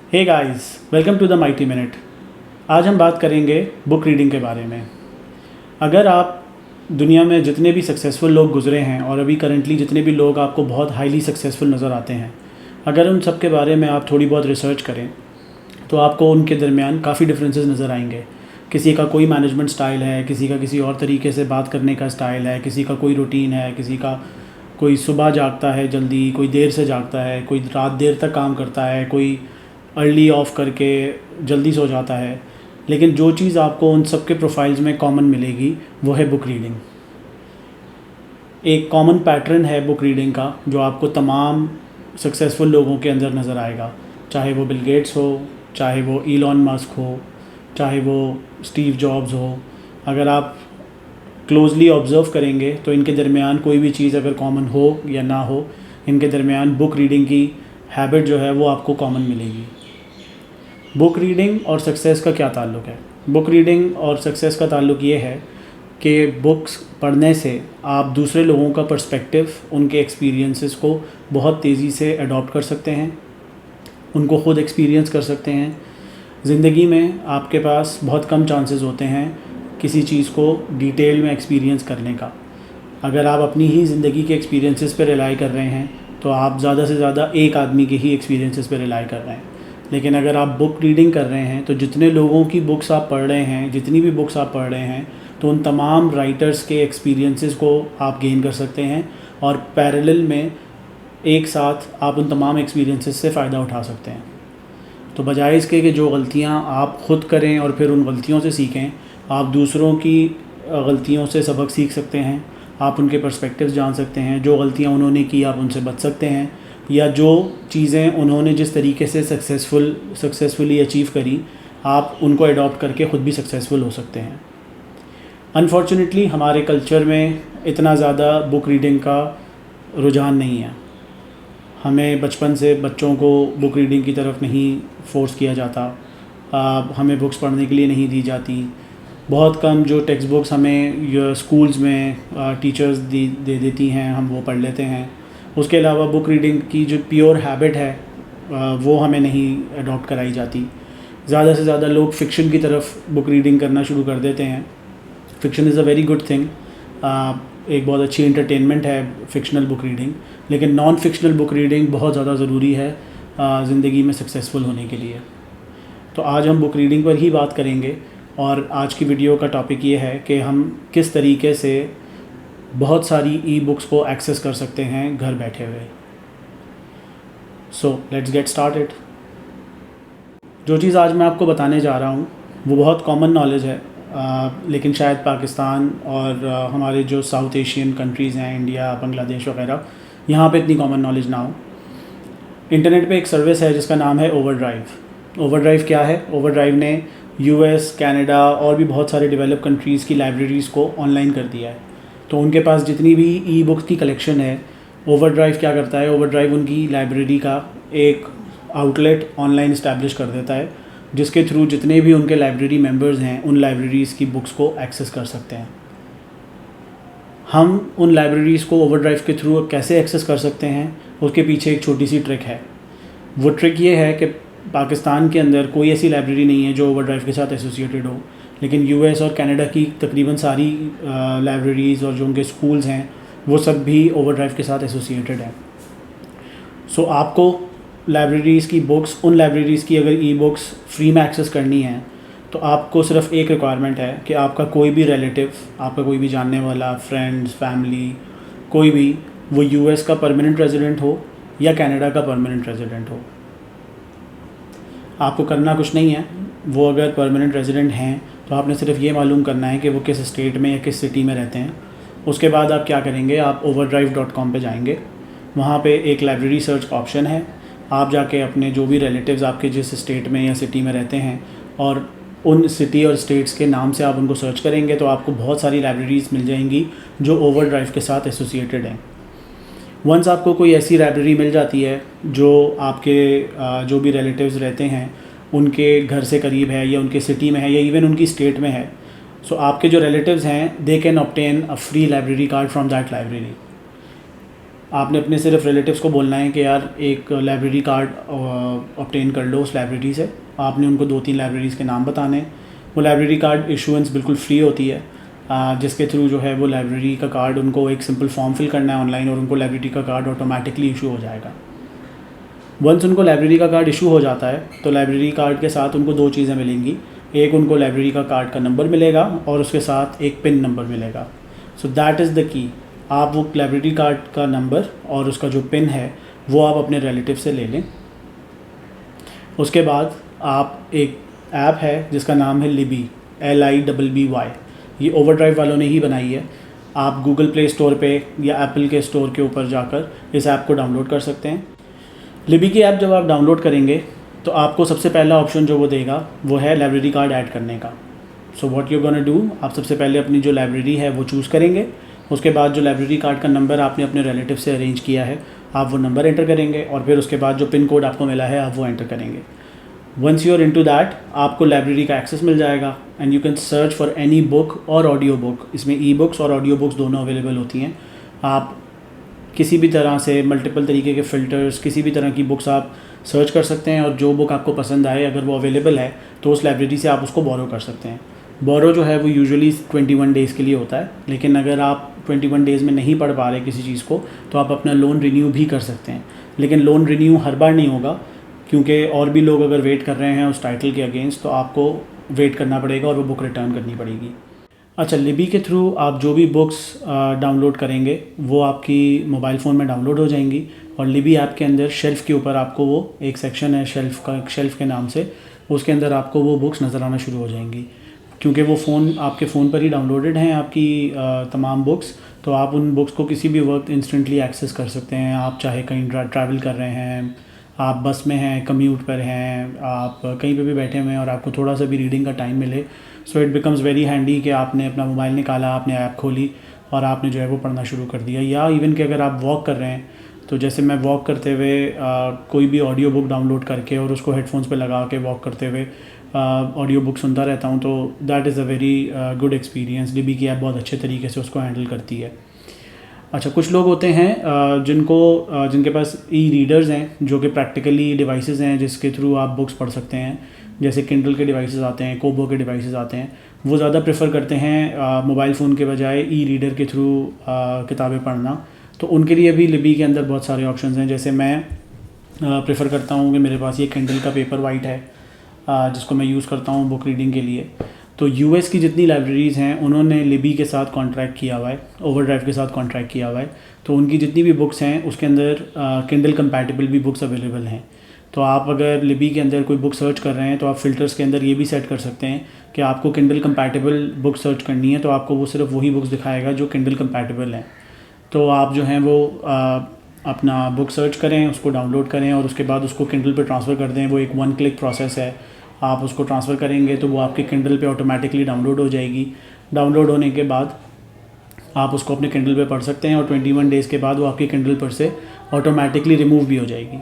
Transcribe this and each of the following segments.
Hey guys, welcome to the mighty minute. आज हम बात करेंगे बुक रीडिंग के बारे में। अगर आप दुनिया में जितने भी सक्सेसफुल लोग गुजरे हैं और अभी करंटली जितने भी लोग आपको बहुत हाईली सक्सेसफुल नज़र आते हैं, अगर उन सब के बारे में आप थोड़ी बहुत रिसर्च करें तो आपको उनके दरमियान काफ़ी डिफरेंसेस नज़र आएंगे। किसी का कोई मैनेजमेंट स्टाइल है, किसी का किसी और तरीके से बात करने का स्टाइल है, किसी का कोई रूटीन है, किसी का कोई सुबह जागता है जल्दी, कोई देर से जागता है, कोई रात देर तक काम करता है, कोई अर्ली ऑफ करके जल्दी सो जाता है। लेकिन जो चीज़ आपको उन सब के प्रोफाइल्स में कॉमन मिलेगी वो है बुक रीडिंग। एक कॉमन पैटर्न है बुक रीडिंग का जो आपको तमाम सक्सेसफुल लोगों के अंदर नज़र आएगा, चाहे वो बिल गेट्स हो, चाहे वो इलॉन मस्क हो, चाहे वो स्टीव जॉब्स हो। अगर आप क्लोजली ऑब्ज़र्व करेंगे तो इनके दरमियान कोई भी चीज़ अगर कॉमन हो या ना हो, इनके दरमियान बुक रीडिंग की हैबिट जो है वो आपको कॉमन मिलेगी। बुक रीडिंग और सक्सेस का क्या ताल्लुक़ है? बुक रीडिंग और सक्सेस का ताल्लुक़ ये है कि बुक्स पढ़ने से आप दूसरे लोगों का पर्सपेक्टिव, उनके एक्सपीरियंसेस को बहुत तेज़ी से अडॉप्ट कर सकते हैं, उनको ख़ुद एक्सपीरियंस कर सकते हैं। ज़िंदगी में आपके पास बहुत कम चांसेस होते हैं किसी चीज़ को डिटेल में एक्सपीरियंस करने का। अगर आप अपनी ही ज़िंदगी के एक्सपीरियंसेस पर रिलाई कर रहे हैं तो आप ज़्यादा से ज़्यादा एक आदमी के ही एक्सपीरियंसेस पर रिलाई कर रहे हैं। लेकिन अगर आप बुक रीडिंग कर रहे हैं तो जितने लोगों की बुक्स आप पढ़ रहे हैं, जितनी भी बुक्स आप पढ़ रहे हैं, तो उन तमाम राइटर्स के एक्सपीरियंसेस को आप गेन कर सकते हैं और पैरेलल में एक साथ आप उन तमाम एक्सपीरियंसेस से फ़ायदा उठा सकते हैं। तो बजाय इसके कि जो गलतियाँ आप ख़ुद करें और फिर उन गलतियों से सीखें, आप दूसरों की गलतियों से सबक सीख सकते हैं, आप उनके पर्सपेक्टिव्स जान सकते हैं, जो गलतियाँ उन्होंने की आप उनसे बच सकते हैं, या जो चीज़ें उन्होंने जिस तरीके से सक्सेसफुली अचीव करी आप उनको अडॉप्ट करके ख़ुद भी सक्सेसफुल हो सकते हैं। अनफॉर्चुनेटली हमारे कल्चर में इतना ज़्यादा बुक रीडिंग का रुझान नहीं है। हमें बचपन से बच्चों को बुक रीडिंग की तरफ नहीं फोर्स किया जाता, हमें बुक्स पढ़ने के लिए नहीं दी जाती। बहुत कम जो टेक्स्ट बुक्स हमें स्कूल्स में टीचर्स दे देती हैं हम वो पढ़ लेते हैं। उसके अलावा बुक रीडिंग की जो प्योर हैबिट है वो हमें नहीं अडॉप्ट कराई जाती। ज़्यादा से ज़्यादा लोग फ़िक्शन की तरफ बुक रीडिंग करना शुरू कर देते हैं। Fiction is a very good thing, एक बहुत अच्छी एंटरटेनमेंट है फ़िक्शनल बुक रीडिंग, लेकिन नॉन फिक्शनल बुक रीडिंग बहुत ज़्यादा ज़रूरी है ज़िंदगी में सक्सेसफुल होने के लिए। तो आज हम बुक रीडिंग पर ही बात करेंगे और आज की वीडियो का टॉपिक ये है कि हम किस तरीके से बहुत सारी ई बुक्स को एक्सेस कर सकते हैं घर बैठे हुए। So let's get started. जो चीज़ आज मैं आपको बताने जा रहा हूँ वो बहुत कॉमन नॉलेज है, लेकिन शायद पाकिस्तान और हमारे जो साउथ एशियन कंट्रीज़ हैं, इंडिया, बांग्लादेश वगैरह, यहाँ पे इतनी कॉमन नॉलेज ना हो। इंटरनेट पे एक सर्विस है जिसका नाम है ओवरड्राइव। ओवरड्राइव क्या है? ओवरड्राइव ने यूएस, कनाडा और भी बहुत सारे डेवलप कंट्रीज़ की लाइब्रेरीज़ को ऑनलाइन कर दिया है। तो उनके पास जितनी भी ई बुक्स की कलेक्शन है, ओवरड्राइव क्या करता है, ओवरड्राइव उनकी लाइब्रेरी का एक आउटलेट ऑनलाइन इस्टेब्लिश कर देता है जिसके थ्रू जितने भी उनके लाइब्रेरी मेंबर्स हैं उन लाइब्रेरीज़ की बुक्स को एक्सेस कर सकते हैं। हम उन लाइब्रेरीज़ को ओवरड्राइव के थ्रू कैसे एक्सेस कर सकते हैं, उसके पीछे एक छोटी सी ट्रिक है। वो ट्रिक ये है कि पाकिस्तान के अंदर कोई ऐसी लाइब्रेरी नहीं है जो ओवरड्राइव के साथ एसोसिएटेड हो, लेकिन यूएस और कनाडा की तकरीबन सारी लाइब्रेरीज़ और जो उनके स्कूल्स हैं वो सब भी ओवरड्राइव के साथ एसोसिएटेड हैं। सो आपको लाइब्रेरीज़ की बुक्स, उन लाइब्रेरीज़ की अगर ई बुक्स फ्री में एक्सेस करनी है तो आपको सिर्फ एक रिक्वायरमेंट है कि आपका कोई भी रिलेटिव, आपका कोई भी जानने वाला, फ्रेंड्स, फैमिली, कोई भी, वो यूएस का परमानेंट रेजिडेंट हो या कनाडा का परमानेंट रेजिडेंट हो। आपको करना कुछ नहीं है। वो अगर परमानेंट रेजिडेंट हैं तो आपने सिर्फ ये मालूम करना है कि वो किस स्टेट में या किस सिटी में रहते हैं। उसके बाद आप क्या करेंगे, आप overdrive.com पे जाएंगे। वहाँ पे एक लाइब्रेरी सर्च का ऑप्शन है। आप जाके अपने जो भी रिलेटिव्स आपके जिस स्टेट में या सिटी में रहते हैं और उन सिटी और स्टेट्स के नाम से आप उनको सर्च करेंगे तो आपको बहुत सारी लाइब्रेरीज़ मिल जाएंगी जो ओवरड्राइव के साथ एसोसिएटेड हैं। वंस आपको कोई ऐसी लाइब्रेरी मिल जाती है जो आपके जो भी रिलेटिव्स रहते हैं उनके घर से करीब है या उनके सिटी में है या इवन उनकी स्टेट में है, सो आपके जो रिलेटिव्स हैं they can obtain a free library card from that library. आपने अपने सिर्फ रिलेटिव्स को बोलना है कि यार एक लाइब्रेरी कार्ड ऑब्टेन कर लो उस लाइब्रेरी से। आपने उनको 2-3 लाइब्रेरीज़ के नाम बताने हैं। वो लाइब्रेरी कार्ड इशूएंस बिल्कुल फ्री होती है, जिसके थ्रू जो है वो लाइब्रेरी का कार्ड उनको एक सिंपल फॉर्म फिल करना है ऑनलाइन और उनको लाइब्रेरी का कार्ड ऑटोमेटिकली इशू हो जाएगा। वंस उनको लाइब्रेरी का कार्ड इशू हो जाता है तो लाइब्रेरी कार्ड के साथ उनको 2 चीज़ें मिलेंगी। एक उनको लाइब्रेरी का कार्ड का नंबर मिलेगा और उसके साथ एक पिन नंबर मिलेगा। So that is the key. आप वो लाइब्रेरी कार्ड का नंबर और उसका जो पिन है वो आप अपने रिलेटिव से ले लें। उसके बाद आप एक ऐप है जिसका नाम है लिबी, LIBBY। ये ओवरड्राइव वालों ने ही बनाई है। आप गूगल प्ले स्टोर पे या एप्पल के स्टोर के ऊपर जाकर इस ऐप को डाउनलोड कर सकते हैं। लिबी की ऐप जब आप डाउनलोड करेंगे तो आपको सबसे पहला ऑप्शन जो वो देगा वो है लाइब्रेरी कार्ड ऐड करने का। So what you gonna do, आप सबसे पहले अपनी जो लाइब्रेरी है वो चूज़ करेंगे। उसके बाद जो लाइब्रेरी कार्ड का नंबर आपने अपने रिलेटिव से अरेंज किया है आप वो नंबर एंटर करेंगे और फिर उसके बाद जो पिन कोड आपको मिला है आप वो एंटर करेंगे। Once you are into that आपको लाइब्रेरी का एक्सेस मिल जाएगा and you can search for any book और ऑडियो बुक। इसमें ई बुक्स और ऑडियो बुक्स दोनों अवेलेबल होती हैं। आप किसी भी तरह से मल्टीपल तरीके के फ़िल्टर्स, किसी भी तरह की बुक्स आप सर्च कर सकते हैं और जो बुक आपको पसंद आए अगर वो अवेलेबल है तो उस लाइब्रेरी से आप उसको बोरो कर सकते हैं। बोरो जो है वो यूजुअली 21 डेज़ के लिए होता है, लेकिन अगर आप 21 डेज़ में नहीं पढ़ पा रहे किसी चीज़ को तो आप अपना लोन रिन्यू भी कर सकते हैं। लेकिन लोन रिन्यू हर बार नहीं होगा, क्योंकि और भी लोग अगर वेट कर रहे हैं उस टाइटल के अगेंस्ट तो आपको वेट करना पड़ेगा और वो बुक रिटर्न करनी पड़ेगी। अच्छा, लिबी के थ्रू आप जो भी बुक्स डाउनलोड करेंगे वो आपकी मोबाइल फ़ोन में डाउनलोड हो जाएंगी और लिबी ऐप के अंदर शेल्फ़ के ऊपर आपको वो एक सेक्शन है शेल्फ़ के नाम से, उसके अंदर आपको वो बुक्स नज़र आना शुरू हो जाएंगी। क्योंकि वो आपके फ़ोन पर ही डाउनलोडेड हैं आपकी तमाम बुक्स, तो आप उन बुक्स को किसी भी वक्त इंस्टेंटली एक्सेस कर सकते हैं। आप चाहे कहीं ट्रैवल कर रहे हैं, आप बस में हैं, कम्यूट पर हैं, आप कहीं पे भी बैठे हुए हैं और आपको थोड़ा सा भी रीडिंग का टाइम मिले, so it becomes very handy कि आपने अपना मोबाइल निकाला, आपने ऐप खोली और आपने जो है वो पढ़ना शुरू कर दिया। या इवन कि अगर आप वॉक कर रहे हैं तो जैसे मैं वॉक करते हुए कोई भी ऑडियो बुक डाउनलोड करके और उसको हेडफोन्स पे लगा के वॉक करते हुए ऑडियो बुक सुनता रहता हूँ, तो that is a very good experience. Libby की ऐप बहुत अच्छे तरीके से उसको हैंडल करती है। अच्छा, कुछ लोग होते हैं जिनके पास ई रीडर्स हैं जो कि प्रैक्टिकली डिवाइसेस हैं जिसके थ्रू आप बुक्स पढ़ सकते हैं। जैसे किंडल के डिवाइसेस आते हैं, कोबो के डिवाइसेस आते हैं, वो ज़्यादा प्रेफर करते हैं मोबाइल फ़ोन के बजाय ई रीडर के थ्रू किताबें पढ़ना। तो उनके लिए भी लिबी के अंदर बहुत सारे ऑप्शंस हैं। जैसे मैं प्रेफर करता हूँ कि मेरे पास ये किंडल का पेपर वाइट है जिसको मैं यूज़ करता हूँ बुक रीडिंग के लिए। तो यूएस की जितनी लाइब्रेरीज़ हैं उन्होंने लिबी के साथ कॉन्ट्रैक्ट किया हुआ है, ओवरड्राइव के साथ कॉन्ट्रैक्ट किया हुआ है। तो उनकी जितनी भी बुक्स हैं उसके अंदर किंडल कंपैटिबल भी बुक्स अवेलेबल हैं। तो आप अगर लिबी के अंदर कोई बुक सर्च कर रहे हैं तो आप फ़िल्टर्स के अंदर ये भी सेट कर सकते हैं कि आपको किंडल कंपैटिबल बुक सर्च करनी है तो आपको वो सिर्फ वही बुक्स दिखाएगा जो किंडल कंपैटिबल हैं। तो आप जो हैं वो अपना बुक सर्च करें, उसको डाउनलोड करें और उसके बाद उसको किंडल पे ट्रांसफ़र कर दें। वो एक 1 क्लिक प्रोसेस है। आप उसको ट्रांसफ़र करेंगे तो वो आपके किंडल पे ऑटोमेटिकली डाउनलोड हो जाएगी। डाउनलोड होने के बाद आप उसको अपने किंडल पे पढ़ सकते हैं और 21 डेज़ के बाद वो आपके किंडल पर से ऑटोमेटिकली रिमूव भी हो जाएगी।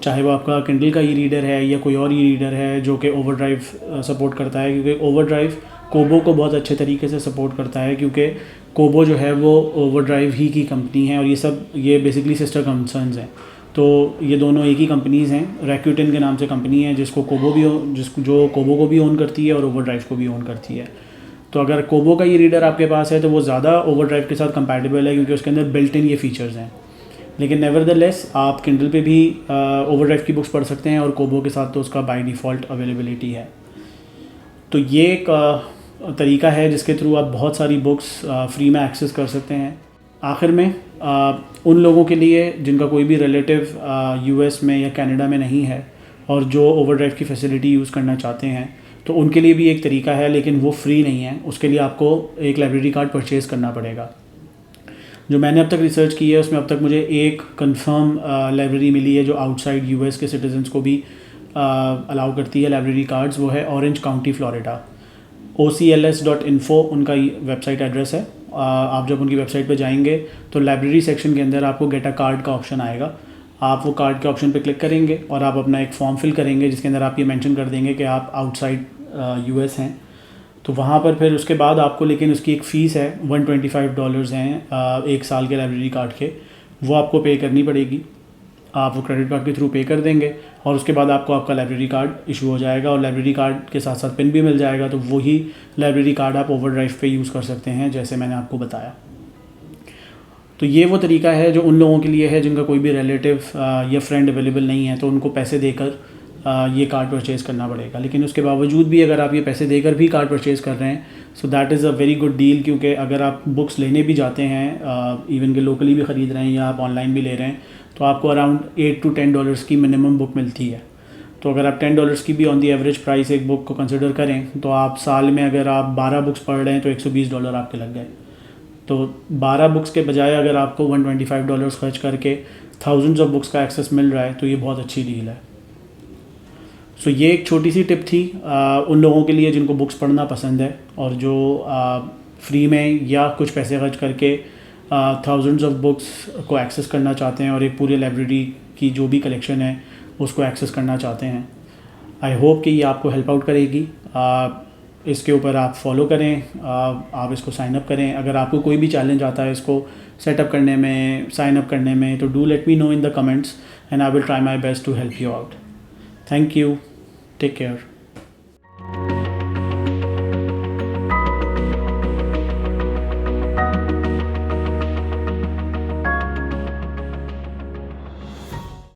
चाहे वो आपका किंडल का ई रीडर है या कोई और ई रीडर है जो कि ओवरड्राइव सपोर्ट करता है, क्योंकि ओवरड्राइव कोबो को बहुत अच्छे तरीके से सपोर्ट करता है, क्योंकि कोबो जो है वो ओवरड्राइव ही की कंपनी है और ये बेसिकली सिस्टर कंसर्न्स हैं। तो ये दोनों एक ही कंपनीज़ हैं। रैक्यूटेन के नाम से कंपनी है जो कोबो को भी ओन करती है और ओवरड्राइव को भी ओन करती है। तो अगर कोबो का ये रीडर आपके पास है तो वो ज़्यादा ओवरड्राइव के साथ कंपैटिबल है क्योंकि उसके अंदर बिल्ट इन ये फ़ीचर्स हैं। लेकिन नेवरदलेस आप किंडल पे भी ओवरड्राइव की बुक्स पढ़ सकते हैं और कोबो के साथ तो उसका बाय डिफ़ॉल्ट अवेलेबिलिटी है। तो ये एक तरीका है जिसके थ्रू आप बहुत सारी बुक्स फ्री में एक्सेस कर सकते हैं। आखिर में उन लोगों के लिए जिनका कोई भी रिलेटिव यूएस में या कनाडा में नहीं है और जो ओवरड्राइव की फैसिलिटी यूज़ करना चाहते हैं तो उनके लिए भी एक तरीका है, लेकिन वो फ्री नहीं है। उसके लिए आपको एक लाइब्रेरी कार्ड परचेज़ करना पड़ेगा। जो मैंने अब तक रिसर्च की है उसमें अब तक मुझे एक कंफर्म लाइब्रेरी मिली है जो आउटसाइड यूएस के सिटीजन्स को भी अलाउ करती है लाइब्रेरी कार्ड्स। वो है ऑरेंज काउंटी फ्लोरिडा। ocls.info उनका वेबसाइट एड्रेस है। आप जब उनकी वेबसाइट पे जाएंगे तो लाइब्रेरी सेक्शन के अंदर आपको गेट अ कार्ड का ऑप्शन आएगा। आप वो कार्ड के ऑप्शन पे क्लिक करेंगे और आप अपना एक फॉर्म फिल करेंगे जिसके अंदर आप ये मेंशन कर देंगे कि आप आउटसाइड यूएस हैं। तो वहाँ पर फिर उसके बाद आपको, लेकिन उसकी एक फ़ीस है $125 हैं 1 साल के लाइब्रेरी कार्ड के। वो आपको पे करनी पड़ेगी। आप वो क्रेडिट कार्ड के थ्रू पे कर देंगे और उसके बाद आपको आपका लाइब्रेरी कार्ड इशू हो जाएगा और लाइब्रेरी कार्ड के साथ साथ पिन भी मिल जाएगा। तो वही लाइब्रेरी कार्ड आप ओवरड्राइव पे यूज़ कर सकते हैं, जैसे मैंने आपको बताया। तो ये वो तरीका है जो उन लोगों के लिए है जिनका कोई भी रिलेटिव या फ्रेंड अवेलेबल नहीं है, तो उनको पैसे देकर ये कार्ड परचेज़ करना पड़ेगा। लेकिन उसके बावजूद भी अगर आप ये पैसे देकर भी कार्ड परचेज़ कर रहे हैं, so that is a very good deal, क्योंकि अगर आप बुक्स लेने भी जाते हैं, इवन के लोकली भी ख़रीद रहे हैं या आप ऑनलाइन भी ले रहे हैं, तो आपको अराउंड $8 to $10 की मिनिमम बुक मिलती है। तो अगर आप $10 की भी ऑन दी एवरेज प्राइस एक बुक को कंसिडर करें, तो आप साल में अगर आप 12 बुक्स पढ़ रहे हैं तो $120 आपके लग गए। तो 12 बुक्स के बजाय अगर आपको $125 खर्च करके थाउजेंड्स ऑफ बुक्स का एक्सेस मिल रहा है, तो ये बहुत अच्छी डील है। सो ये एक छोटी सी टिप थी उन लोगों के लिए जिनको बुक्स पढ़ना पसंद है और जो फ्री में या कुछ पैसे खर्च करके थाउजेंड्स ऑफ बुक्स को एक्सेस करना चाहते हैं और एक पूरी लाइब्रेरी की जो भी कलेक्शन है उसको एक्सेस करना चाहते हैं। आई होप कि ये आपको हेल्प आउट करेगी। इसके ऊपर आप फॉलो करें, आप इसको साइन अप करें। अगर आपको कोई भी चैलेंज आता है इसको सेटअप करने में, साइन अप करने में, तो do let me know in the comments and I will try my best to help you out. Thank you, take care.